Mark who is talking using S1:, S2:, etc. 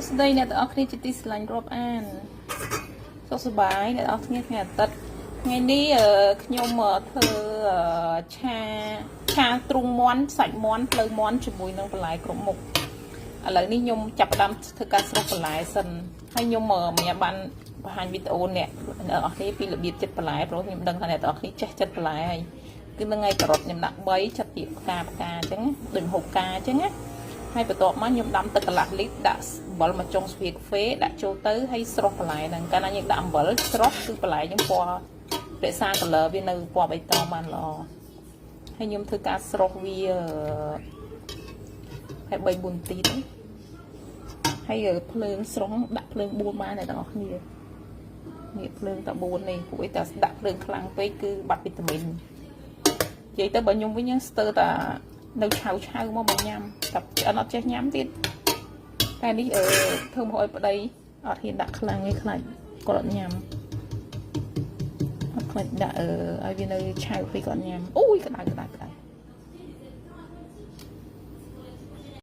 S1: ស្ដីអ្នកទាំងអស់គ្នាជាទីស្រឡាញ់រាប់អានសុខសប្បាយអ្នកទាំងអស់គ្នាថ្ងៃអាទិត្យថ្ងៃនេះខ្ញុំធ្វើឆាទ្រូងមាន់សាច់មាន់ភ្លៅមាន់ជាមួយនឹងបន្លែគ្រប់មុខឥឡូវនេះខ្ញុំចាប់ផ្ដើមធ្វើការស្រុះបន្លែសិនហើយខ្ញុំមានបានបង្ហាញវីដេអូអ្នកទាំងអស់គ្នាពីរបៀបចិត្តបន្លែព្រោះខ្ញុំដឹងថាអ្នកទាំងអស់គ្នាចេះចិត្តបន្លែហើយគឺនឹងថ្ងៃការ៉ុតខ្ញុំដាក់3ចាត់ជាផ្កាអញ្ចឹងដូចហូបផ្កាអញ្ចឹងណាហើយបន្ទាប់មកខ្ញុំដាំទឹកកន្លះលីត្រដាក់អំបិលមួយចុងស្វាកាហ្វេដាក់ចូលទៅហើយស្រុះបន្លែហ្នឹងកាលណាយើងដាក់អំបិលស្រុះគឺបន្លែយើងពណ៌រក្សា color វានៅពណ៌បៃតងបានល្អហើយខ្ញុំធ្វើការស្រុះវាហើយ3 4នាទីទៅហើយភ្លើងស្រុះដាក់ភ្លើង4បានតែទាំងអស់គ្នានេះភ្លើងតែ4នេះពួកឯងតែដាក់ភ្លើងខ្លាំងពេកគឺបាត់វីតាមីននិយាយទៅបើខ្ញុំវិញស្ទើរតែនៅឆៅមកមកញ៉ាំតែឆ្អិនអត់ចេះញ៉ាំទៀតតែនេះធ្វើមកឲ្យប្តីអត់ហ៊ានដាក់ខ្លាំងទេខ្លាចគាត់អត់ញ៉ាំអត់ខ្លាចដាក់ឲ្យវានៅឆៅពេកគាត់ញ៉ាំអូយក្តៅ